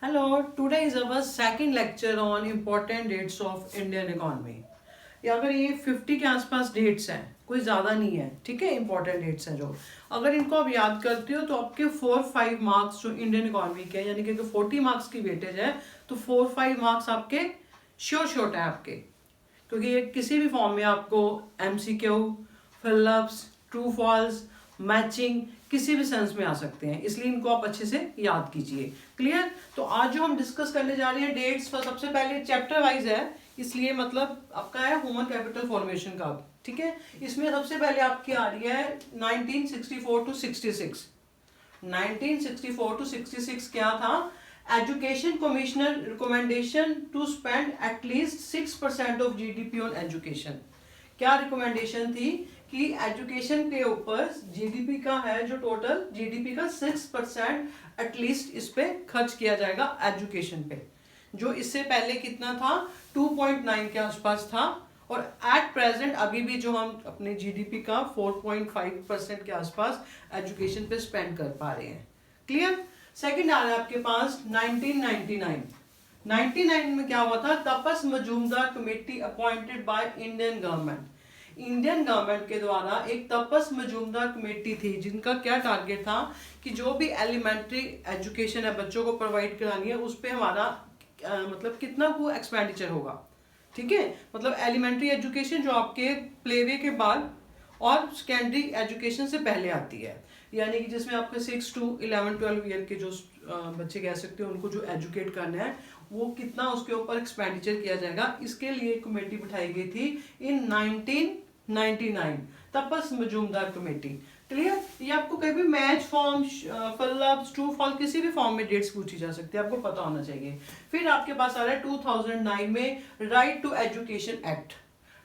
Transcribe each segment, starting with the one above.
Hello, today is our second lecture on important dates of Indian economy. या अगर ये 50 के आसपास डेट्स हैं, कोई ज़्यादा नहीं है, ठीक है, इंपॉर्टेंट डेट्स हैं जो अगर इनको आप याद करते हो तो आपके 4-5 मार्क्स जो इंडियन इकोनॉमी के यानी कि 40 मार्क्स की वेटेज है तो 4-5 मार्क्स आपके श्योर शॉट है आपके, क्योंकि ये किसी भी फॉर्म में आपको MCQ, fill ups, true false, matching किसी भी सेंस में आ सकते हैं, इसलिए इनको आप अच्छे से याद कीजिए। क्लियर? तो आज जो हम डिस्कस करने जा रहे हैं डेट्स पर, सबसे पहले चैप्टर वाइज है, इसलिए मतलब आपका है ह्यूमन कैपिटल फॉर्मेशन का, ठीक है। इसमें सबसे पहले आपकी आ रही है 1964 टू 66। 1964 टू 66 क्या था? Education commissioner recommendation to spend at least 6% of GDP on education. क्या रिकमेंडेशन थी कि एजुकेशन के ऊपर जीडीपी का है जो टोटल जीडीपी का 6% एटलीस्ट इस पे खर्च किया जाएगा एजुकेशन पे, जो इससे पहले कितना था 2.9 के आसपास था, और एट प्रेजेंट अभी भी जो हम अपने जीडीपी का 4.5% के आसपास एजुकेशन पे स्पेंड कर पा रहे हैं। क्लियर? सेकंड आ रहा है आपके पास 1999। 99 में क्या हुआ था? Tapas Majumdar committee appointed by Indian government. Indian government के द्वारा एक तपस मजूमदार कमेटी थी जिनका क्या टारगेट था कि जो भी एलिमेंट्री एजुकेशन है बच्चों को प्रोवाइड करानी है उस पर हमारा मतलब कितना को एक्सपेंडिचर होगा, ठीक है। मतलब एलिमेंट्री एजुकेशन जो आपके प्लेवे के बाद और सेकेंडरी एजुकेशन से पहले आती है, यानी कि जिसमें आपके 6 to 11-12 ईयर के जो बच्चे कह सकते हो उनको जो एजुकेट करना है वो कितना उसके ऊपर एक्सपेंडिचर किया जाएगा, इसके लिए कमेटी बिठाई गई थी इन 1999, तपस मजूमदार कमेटी। क्लियर? ये आपको कहीं भी match form, fill-ups, true fall किसी भी फॉर्म में डेट्स पूछी जा सकती है, आपको पता होना चाहिए। फिर आपके पास आ रहा है 2009 में right to education act.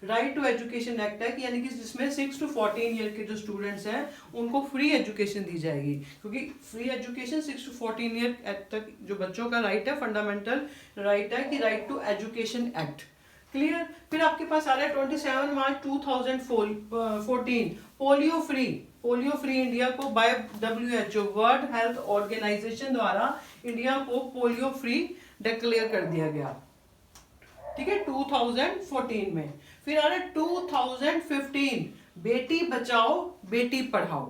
Right to education act है कि यानी कि जिसमें 6 to 14 ईयर के जो स्टूडेंट्स हैं उनको फ्री एजुकेशन दी जाएगी, क्योंकि फ्री एजुकेशन 6 to 14 ईयर तक जो बच्चों का राइट है, फंडामेंटल राइट है कि right to education act. Clear? फिर आपके पास आ रहा है 27 March 2014 polio free. Polio free India को by WHO world health organization द्वारा इंडिया को पोलियो फ्री डिक्लेयर कर दिया गया, ठीक है, 2014 में। फिर आ रहा है 2015 बेटी बचाओ बेटी पढ़ाओ।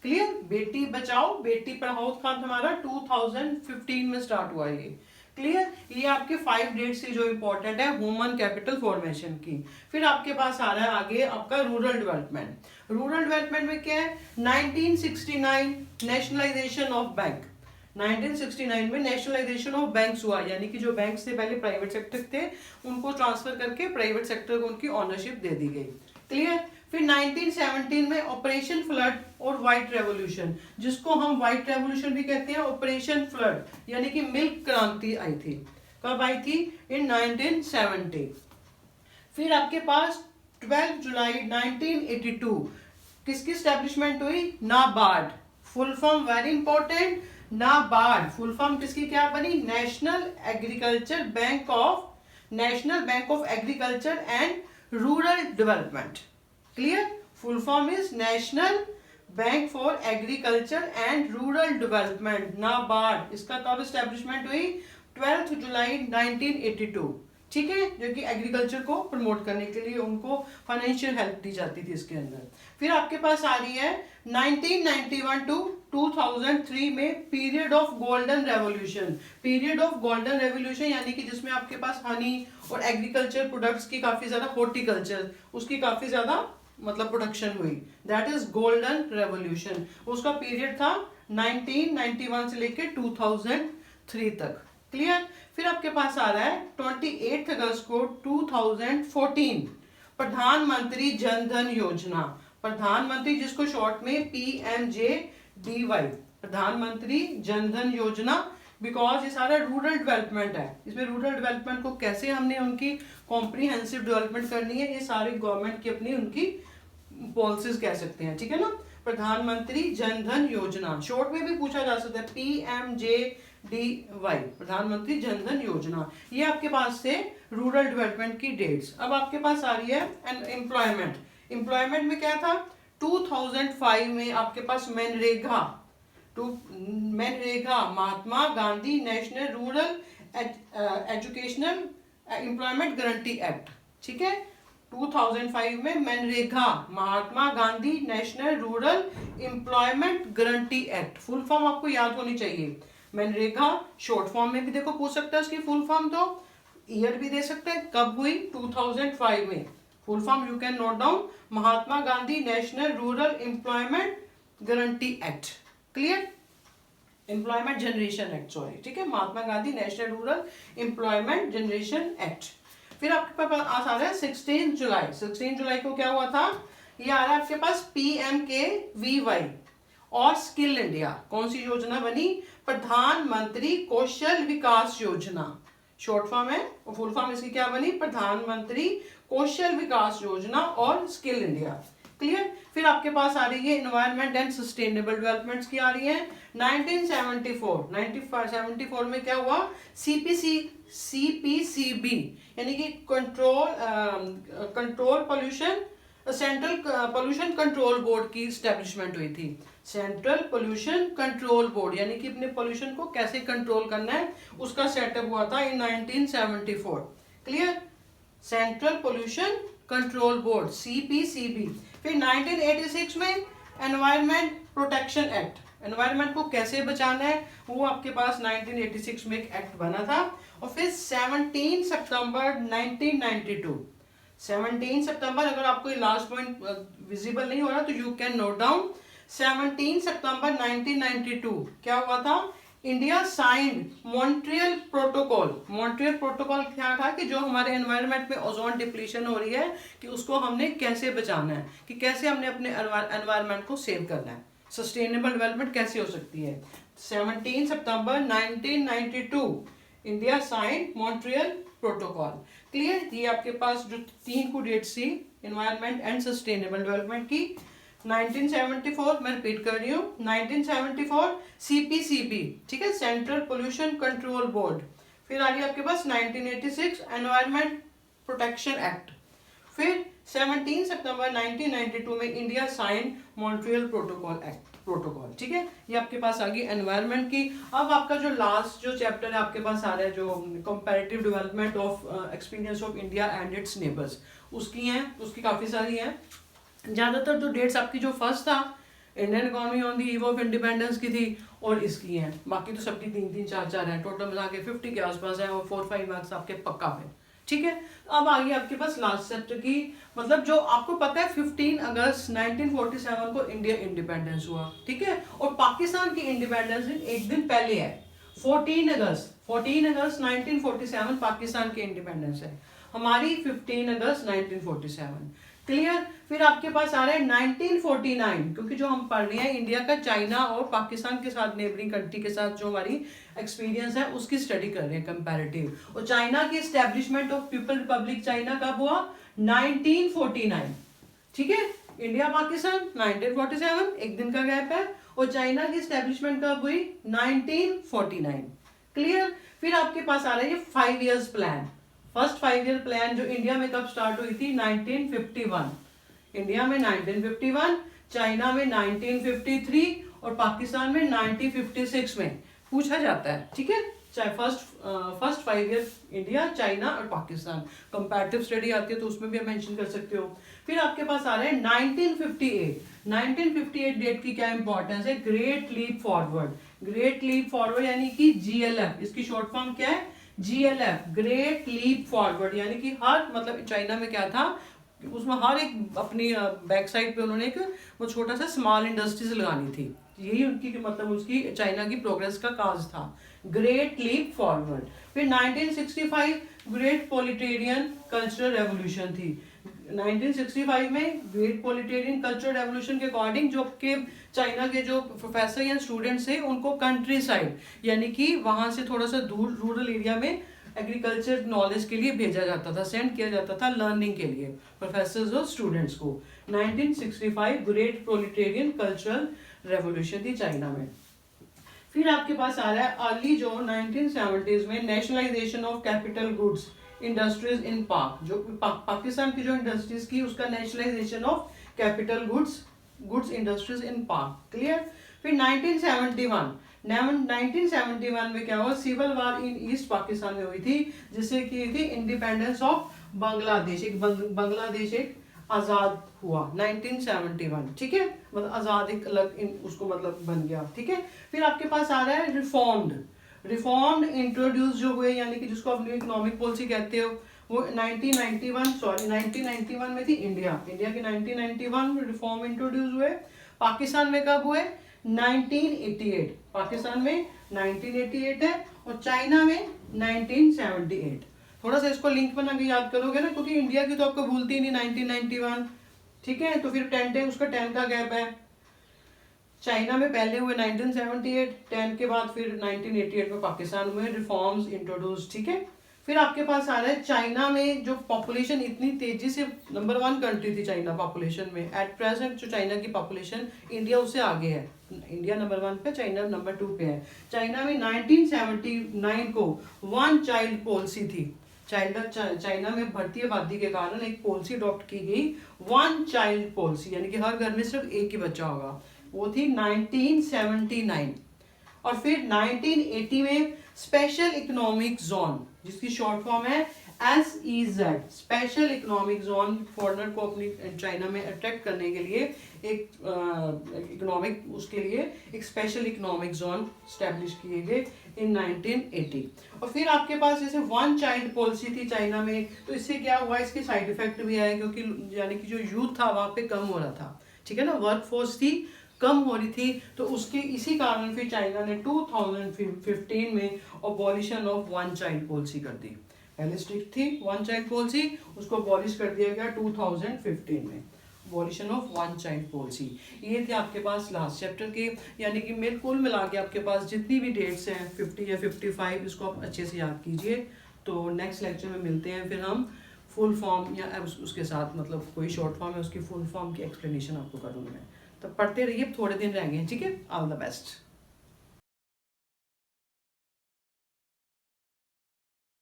क्लियर? बेटी बचाओ बेटी पढ़ाओ का हमारा 2015 में स्टार्ट हुआ ये। क्लियर? ये आपके 5 डेट से जो इंपॉर्टेंट है ह्यूमन कैपिटल फॉर्मेशन की। फिर आपके पास आ रहा है आगे आपका रूरल डेवलपमेंट। रूरल डेवलपमेंट में क्या है? 1969 नेशनलाइजेशन ऑफ बैंक। 1969 में नेशनलाइजेशन ऑफ बैंक्स हुआ, यानी कि जो बैंक से पहले प्राइवेट सेक्टर थे उनको ट्रांसफर करके प्राइवेट सेक्टर को उनकी ओनरशिप दे दी गई। क्लियर? फिर 1917 में ऑपरेशन फ्लड और व्हाइट रेवोल्यूशन, जिसको हम व्हाइट रेवोल्यूशन भी कहते हैं, ऑपरेशन फ्लड यानी कि मिल्क क्रांति आई थी। कब आई थी? इन 1970। फिर आपके पास 12 जुलाई 1982 किसकी स्टैब्लिशमेंट हुई? NABARD. Full form very important, NABARD full form किसकी क्या बनी? National bank of agriculture and rural development. Clear? Full form is national bank for agriculture and rural development, NABARD. इसका कब स्टैब्लिशमेंट हुई? 12 जुलाई 1982, ठीक है, जो कि एग्रीकल्चर को प्रमोट करने के लिए उनको फाइनेंशियल हेल्प दी जाती थी इसके अंदर। फिर आपके पास आ रही है 1991 टू 2003 में period of golden revolution. Period of golden revolution यानी कि जिसमें आपके पास हनी और एग्रीकल्चर प्रोडक्ट्स की काफी ज्यादा, हॉर्टिकल्चर उसकी काफी ज्यादा मतलब प्रोडक्शन हुई, दैट इज गोल्डन रेवोल्यूशन। उसका पीरियड था 1991 से लेकर 2003 तक। क्लियर? फिर आपके पास आ रहा है 28 अगस्त को 2014 प्रधानमंत्री जन धन योजना। प्रधानमंत्री जिसको शॉर्ट में PMJDY, प्रधानमंत्री जन धन योजना, बिकॉज ये सारा रूरल डेवलपमेंट है। इसमें रूरल डेवलपमेंट को कैसे हमने उनकी कॉम्प्रिहेंसिव डेवलपमेंट करनी है, ये सारे गवर्नमेंट की अपनी उनकी पॉलिसीज कह सकते हैं, ठीक है ना। प्रधानमंत्री जन धन योजना शॉर्ट में भी पूछा जा सकता है PMJDY, प्रधानमंत्री जन धन योजना। ये आपके पास से रूरल डेवलपमेंट की डेट्स। अब आपके पास आ रही है एम्प्लॉयमेंट। एम्प्लॉयमेंट में क्या था? 2005 में आपके पास MNREGA, to MNREGA Mahatma Gandhi national rural educational employment guarantee act, ठीक है। 2005 में MNREGA Mahatma Gandhi national rural employment guarantee act, full form आपको याद होनी चाहिए। मनरेगा शॉर्ट फॉर्म में भी देखो पूछ सकता है इसकी फुल फॉर्म, तो ईयर भी दे सकते हैं कब हुई, 2005 में। Full form you can note down, Mahatma Gandhi national rural employment guarantee act, clear, employment generation act, sorry, ठीक है, Mahatma Gandhi national rural employment generation act. फिर आपके पास आ रहा है 16 जुलाई। 16 जुलाई को क्या हुआ था, ये आ रहा है आपके पास PMKVY और स्किल इंडिया। कौन सी योजना बनी, प्रधानमंत्री कौशल विकास योजना, शॉर्ट फॉर्म है, और फुल फॉर्म इसकी क्या बनी, प्रधानमंत्री कौशल विकास योजना और स्किल इंडिया, क्लियर। फिर आपके पास आ रही है एनवायरमेंट एंड सस्टेनेबल डेवलपमेंट्स की आ रही है 1974 में क्या हुआ, CPCB यानी कि control pollution, central pollution control board की स्टैब्लिशमेंट हुई थी। सेंट्रल पोल्यूशन कंट्रोल बोर्ड यानी कि अपने पोल्यूशन को कैसे कंट्रोल करना है उसका सेटअप हुआ था इन 1974, clear, central pollution control board CPCB। फिर 1986 में एनवायरमेंट प्रोटेक्शन एक्ट, एनवायरमेंट को कैसे बचाना है वो आपके पास 1986 में एक एक्ट बना था। और फिर 17 सितंबर 1992, 17 सितंबर, अगर आपको ये लास्ट पॉइंट विजिबल नहीं हो रहा तो यू कैन नोट डाउन, 17 सितंबर 1992 क्या हुआ था, India signed Montreal protocol. Montreal protocol क्या था कि जो हमारे एनवायरनमेंट में ओजोन डिप्लीशन हो रही है कि उसको हमने कैसे बचाना है, कि कैसे हमने अपने एनवायरनमेंट को सेव करना है, सस्टेनेबल डेवलपमेंट कैसे हो सकती है। 17 सितंबर 1992 India signed Montreal protocol, clear. ये आपके पास जो 3 को डेट्स थी एनवायरनमेंट एंड सस्टेनेबल डेवलपमेंट की। 1974 मैं रिपीट कर रही हूँ, 1974 CPCB, ठीक है, सेंट्रल पोल्यूशन कंट्रोल बोर्ड। फिर आ गया आपके पास 1986 एनवायरनमेंट प्रोटेक्शन एक्ट। फिर 17 सितंबर 1992 में इंडिया साइन मॉन्ट्रियल प्रोटोकॉल, ठीक है। ये आपके पास आ गई एनवायरनमेंट की। अब आपका जो लास्ट जो चैप्टर है आपके पास आ रहा है, जो comparative development of experience of India and it's neighbours, उसकी हैं, उसकी काफ़ी सारी हैं। ज़्यादातर जो डेट्स आपकी जो फर्स्ट था Indian economy on the eve of independence की थी और इसकी हैं, बाकी तो सबकी 3-3, 4-4 हैं, टोटल मिला के 50 के आसपास है और 4-5 मार्क्स आपके पक्का है, ठीक है। अब आ गई आपके पास लास्ट चैप्टर की, मतलब जो आपको पता है 15 अगस्त 1947 को इंडिया इंडिपेंडेंस हुआ, ठीक है, और पाकिस्तान की इंडिपेंडेंस एक दिन पहले है, 14 अगस्त 1947 पाकिस्तान की इंडिपेंडेंस है, हमारी 15 अगस्त 1947, क्लियर। फिर आपके पास आ रहा है 1949, क्योंकि जो हम पढ़ रहे हैं इंडिया का चाइना और पाकिस्तान के साथ नेबरिंग कंट्री के साथ जो हमारी एक्सपीरियंस है उसकी स्टडी कर रहे हैं कंपैरेटिव। और चाइना की establishment of people Republic China कब हुआ, 1949, ठीक है। इंडिया पाकिस्तान 1947, एक दिन का गैप है, और चाइना की एस्टेब्लिशमेंट कब हुई, 1949, क्लियर। फिर आपके पास आ रहा है ये 5 years plan. First 5 year plan जो इंडिया में कब स्टार्ट हुई थी, 1951, इंडिया में 1951, चाइना में 1953 और पाकिस्तान में 1956 में पूछा जाता है, ठीक है। चाहे फर्स्ट 5 year इंडिया, चाइना और पाकिस्तान, कंपैरेटिव स्टडी आती है तो उसमें भी आप मेंशन कर सकते हो। फिर आपके पास आ रहे हैं 1958 डेट की क्या इंपॉर्टेंस है, ग्रेट लीप फॉरवर्ड यानी कि GLF, इसकी शॉर्ट फॉर्म क्या है, GLF, ग्रेट लीप फॉरवर्ड, यानी कि हर, मतलब चाइना में क्या था, उसमें हर एक अपनी बैक साइड पे उन्होंने एक वो छोटा सा स्मॉल इंडस्ट्रीज लगानी थी, यही उनकी मतलब उसकी चाइना की प्रोग्रेस का काज था, ग्रेट लीप फॉरवर्ड। फिर 1965 ग्रेट पॉलिटेरियन कल्चरल रेवोल्यूशन थी, 1965 में ग्रेट पॉलिटेरियन कल्चरल रेवोल्यूशन के अकॉर्डिंग जो के चाइना के जो प्रोफेसर या स्टूडेंट्स हैं उनको कंट्री साइड यानी कि वहां से थोड़ा सा दूर रूरल एरिया में एग्रीकल्चर नॉलेज के लिए भेजा जाता था, सेंड किया जाता था लर्निंग के लिए प्रोफेसर्स और स्टूडेंट्स को। 1965 ग्रेट प्रोलिटेरियन कल्चरल रेवोल्यूशन थी चाइना में। फिर आपके पास आ रहा है अर्ली जो 1970s में nationalisation of capital goods industries इन पाक, जो पाकिस्तान की जो इंडस्ट्रीज की उसका nationalisation of capital goods industries इन पाक, क्लियर। फिर 1971 में क्या हुआ, सिविल वार इन ईस्ट पाकिस्तान में हुई थी, जिससे की थी इंडिपेंडेंस ऑफ बांग्लादेश, बांग्लादेश एक आजाद हुआ 1971, ठीक है, मतलब आजाद एक अलग उसको मतलब बन गया, ठीक है। फिर आपके पास आ रहा है रिफॉर्म्ड इंट्रोड्यूस जो हुए, यानी कि जिसको आप न्यू इकोनॉमिक पॉलिसी कहते हो, वो 1991 में थी। इंडिया के 1991 में रिफॉर्म इंट्रोड्यूस हुए। पाकिस्तान में कब हुए, 1988, पाकिस्तान में 1988 है, और चाइना में 1978। थोड़ा सा इसको लिंक बना के याद करोगे ना, क्योंकि इंडिया की तो आपको भूलती नहीं 1991, ठीक है। तो फिर 10 डे उसका 10 का गैप है। चाइना में पहले हुए 1978, 10 के बाद फिर 1988 में पाकिस्तान में रिफॉर्म्स इंट्रोड्यूस, ठीक है। फिर आपके पास आ रहा है चाइना में जो पॉपुलेशन इतनी तेजी से नंबर 1 कंट्री थी चाइना पॉपुलेशन में, एट प्रेजेंट जो चाइना की पॉपुलेशन इंडिया उससे आगे है, इंडिया नंबर 1 पे, चाइना नंबर 2 पे है। चाइना में 1979 को 1 चाइल्ड पॉलिसी थी। चाइना में बढ़ती आबादी के कारण एक पॉलिसी अडॉप्ट की गई, 1 चाइल्ड पॉलिसी, यानी कि हर घर में सिर्फ एक ही बच्चा होगा, वो थी 1979। और फिर 1980 में स्पेशल इकोनॉमिक जोन, जिसकी शॉर्ट फॉर्म है SEZ, special economic zone, foreigner को अपनी चाइना में अट्रैक्ट करने के लिए एक इकोनॉमिक, उसके लिए एक स्पेशल इकोनॉमिक जोन स्टैब्लिश किए गए इन 1980। और फिर आपके पास जैसे 1 चाइल्ड पॉलिसी थी चाइना में, तो इससे क्या हुआ, इसके साइड इफेक्ट भी आए, क्योंकि यानी कि जो यूथ था वहाँ पे कम हो रहा था, ठीक है ना, वर्क फोर्स थी कम हो रही थी, तो उसके इसी कारण फिर चाइना ने 2015 में अबॉलिशन ऑफ 1 चाइल्ड पॉलिसी कर दी। पहले स्ट्रिक्ट थी 1 चाइल्ड पॉलिसी, उसको अबॉलिश कर दिया गया 2015 में, अबॉलिशन ऑफ 1 चाइल्ड पॉलिसी। ये थे आपके पास लास्ट चैप्टर के, यानी कि मेरे कुल मिला के आपके पास जितनी भी डेट्स हैं 50 या 55, इसको आप अच्छे से याद कीजिए। तो नेक्स्ट लेक्चर में मिलते हैं, फिर हम फुल फॉर्म या उसके साथ मतलब कोई शॉर्ट फॉर्म है उसकी फुल फॉर्म की एक्सप्लेनेशन आपको करूँगा मैं। तो पढ़ते रहिए, थोड़े दिन रह गए, ठीक है। All the best.